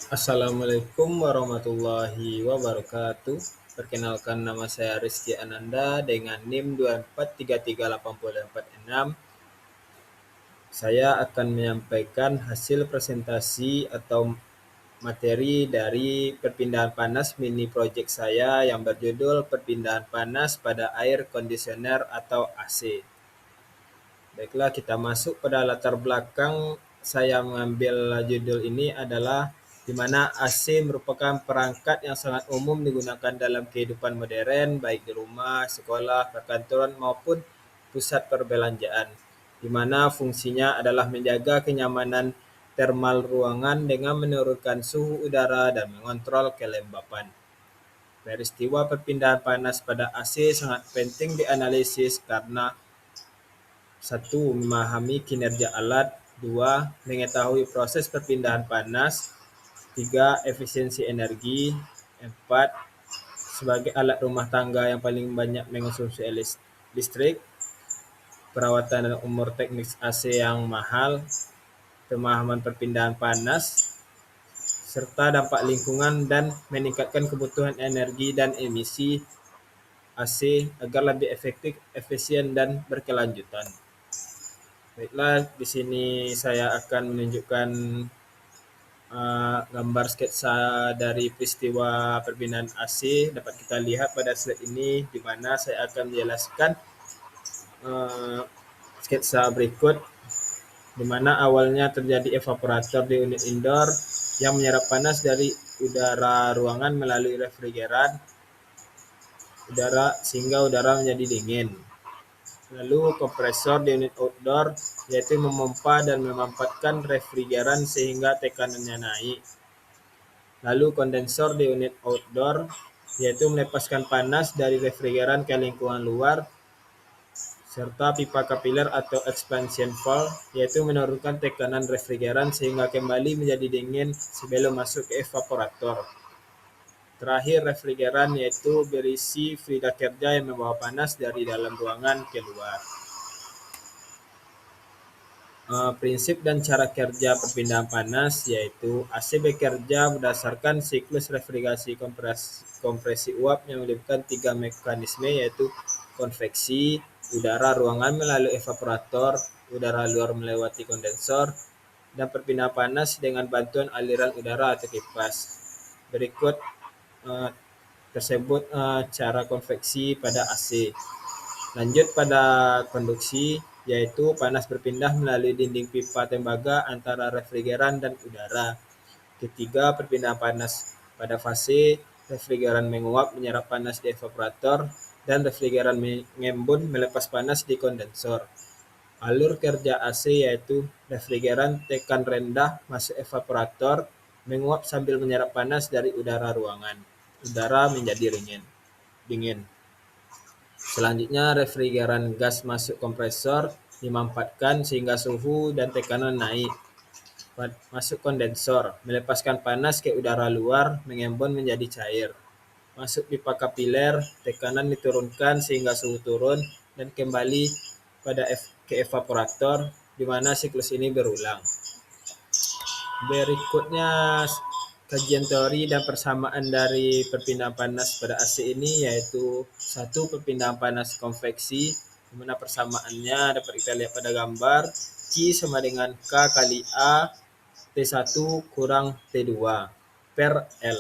Assalamualaikum warahmatullahi wabarakatuh. Perkenalkan, nama saya Rizky Ananda dengan NIM 2433846. Saya akan menyampaikan hasil presentasi atau materi dari perpindahan panas mini project saya yang berjudul perpindahan panas pada air conditioner atau AC. Baiklah, kita masuk pada latar belakang. Saya mengambil judul ini adalah di mana AC merupakan perangkat yang sangat umum digunakan dalam kehidupan modern, baik di rumah, sekolah, perkantoran maupun pusat perbelanjaan, di mana fungsinya adalah menjaga kenyamanan termal ruangan dengan menurunkan suhu udara dan mengontrol kelembapan. Peristiwa perpindahan panas pada AC sangat penting dianalisis karena: satu, memahami kinerja alat; dua, mengetahui proses perpindahan panas; tiga, efisiensi energi; empat, sebagai alat rumah tangga yang paling banyak mengonsumsi listrik, perawatan dan umur teknis AC yang mahal, pemahaman perpindahan panas, serta dampak lingkungan dan meningkatkan kebutuhan energi dan emisi AC agar lebih efektif, efisien, dan berkelanjutan. Baiklah, di sini saya akan menunjukkan gambar sketsa dari peristiwa perpindahan AC. Dapat kita lihat pada slide ini, di mana saya akan menjelaskan sketsa berikut, di mana awalnya terjadi evaporator di unit indoor yang menyerap panas dari udara ruangan melalui refrigeran udara sehingga udara menjadi dingin. Lalu kompresor di unit outdoor, yaitu memompa dan memanfaatkan refrigeran sehingga tekanannya naik. Lalu kondensor di unit outdoor, yaitu melepaskan panas dari refrigeran ke lingkungan luar, serta pipa kapiler atau expansion valve, yaitu menurunkan tekanan refrigeran sehingga kembali menjadi dingin sebelum masuk ke evaporator. Terakhir, refrigeran, yaitu berisi fluida kerja yang membawa panas dari dalam ruangan keluar. Prinsip dan cara kerja perpindahan panas, yaitu AC bekerja berdasarkan siklus refrigerasi kompresi uap yang melibatkan tiga mekanisme, yaitu konveksi, udara ruangan melalui evaporator, udara luar melewati kondensor, dan perpindahan panas dengan bantuan aliran udara atau kipas. Berikut tersebut cara konveksi pada AC. Lanjut pada konduksi, yaitu panas berpindah melalui dinding pipa tembaga antara refrigeran dan udara. Ketiga, perpindahan panas pada fase, refrigeran menguap menyerap panas di evaporator dan refrigeran mengembun melepas panas di kondensor. Alur kerja AC, yaitu refrigeran tekan rendah masuk evaporator, menguap sambil menyerap panas dari udara ruangan. Udara menjadi dingin. Selanjutnya, refrigeran gas masuk kompresor dimanfaatkan sehingga suhu dan tekanan naik. Masuk kondensor, melepaskan panas ke udara luar, mengembun menjadi cair. Masuk pipa kapiler, tekanan diturunkan sehingga suhu turun dan kembali ke evaporator, di mana siklus ini berulang. Berikutnya kajian teori dan persamaan dari perpindahan panas pada AC ini, yaitu satu, perpindahan panas konveksi, di mana persamaannya dapat kita lihat pada gambar. Q sama dengan K kali A T1 kurang T2 per L.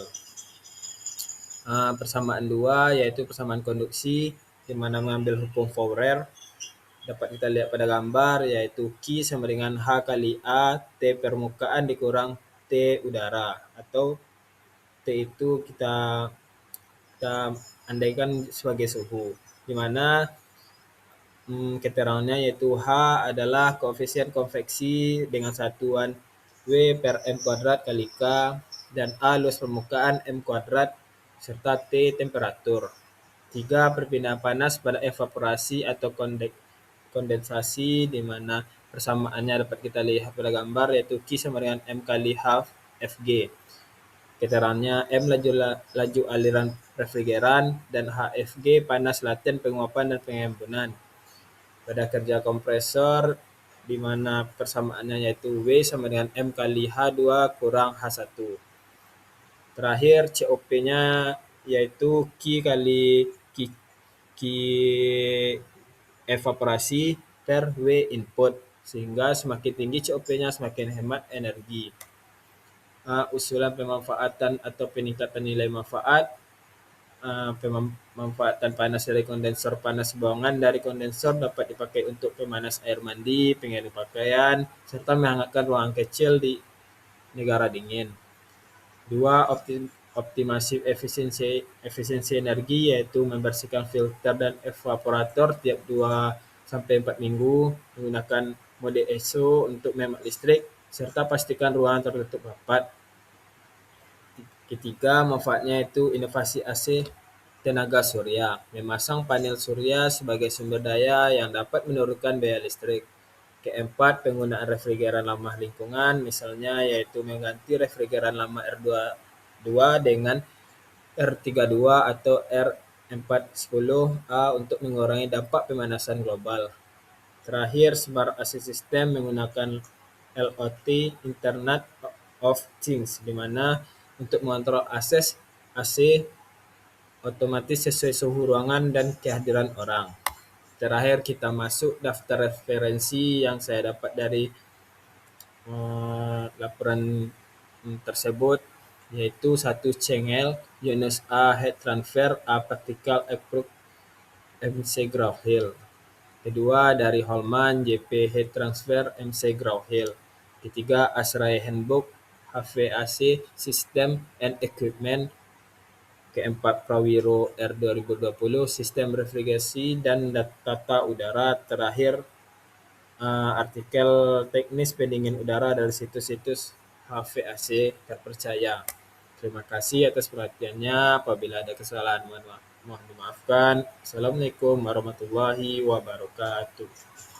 Persamaan 2, yaitu persamaan konduksi, di mana mengambil hukum Fourier. Dapat kita lihat pada gambar, yaitu Q sama dengan H kali A T permukaan dikurang T udara, atau T itu kita andaikan sebagai suhu, di mana keterangannya yaitu H adalah koefisien konveksi dengan satuan W per M kuadrat kali K, dan A luas permukaan M kuadrat, serta T temperatur. 3, perpindahan panas pada evaporasi atau kondensasi, di mana persamaannya dapat kita lihat pada gambar, yaitu Q sama dengan M kali half Fg. Keterangannya M laju aliran refrigeran dan HFG panas laten penguapan dan pengembunan. Pada kerja kompresor, di mana persamaannya yaitu W sama dengan M kali H2 kurang H1. Terakhir COP-nya yaitu Q kali Q evaporasi per W input, sehingga semakin tinggi COP-nya semakin hemat energi. Usulan pemanfaatan atau peningkatan nilai manfaat, pemanfaatan panas dari kondensor. Panas buangan dari kondensor dapat dipakai untuk pemanas air mandi, pengering pakaian, serta menghangatkan ruangan kecil di negara dingin. 2. Optimasi efisiensi energi, yaitu membersihkan filter dan evaporator tiap 2-4 minggu menggunakan mode ESO untuk menghemat listrik, serta pastikan ruangan tertutup rapat. Ketiga, manfaatnya itu inovasi AC tenaga surya, memasang panel surya sebagai sumber daya yang dapat menurunkan biaya listrik. Keempat, penggunaan refrigeran ramah lingkungan, misalnya yaitu mengganti refrigeran lama R22 dengan R32 atau R410A untuk mengurangi dampak pemanasan global. Terakhir, Smart AC System menggunakan IoT, Internet of Things, di mana untuk mengontrol akses AC otomatis sesuai suhu ruangan dan kehadiran orang. Terakhir, kita masuk daftar referensi yang saya dapat dari laporan tersebut, yaitu 1. Cengel, Yunus A. Heat Transfer A. Practical Approach MC Grauhill. Kedua, dari Holman, JP Heat Transfer MC Grauhill. Ketiga, Asrai Handbook HVAC System and Equipment. Keempat, Prawiro R2020 Sistem Refrigerasi dan Tata Udara. Terakhir, artikel teknis pendingin udara dari situs-situs HVAC terpercaya. Terima kasih atas perhatiannya. Apabila ada kesalahan mohon dimaafkan. Assalamualaikum warahmatullahi wabarakatuh.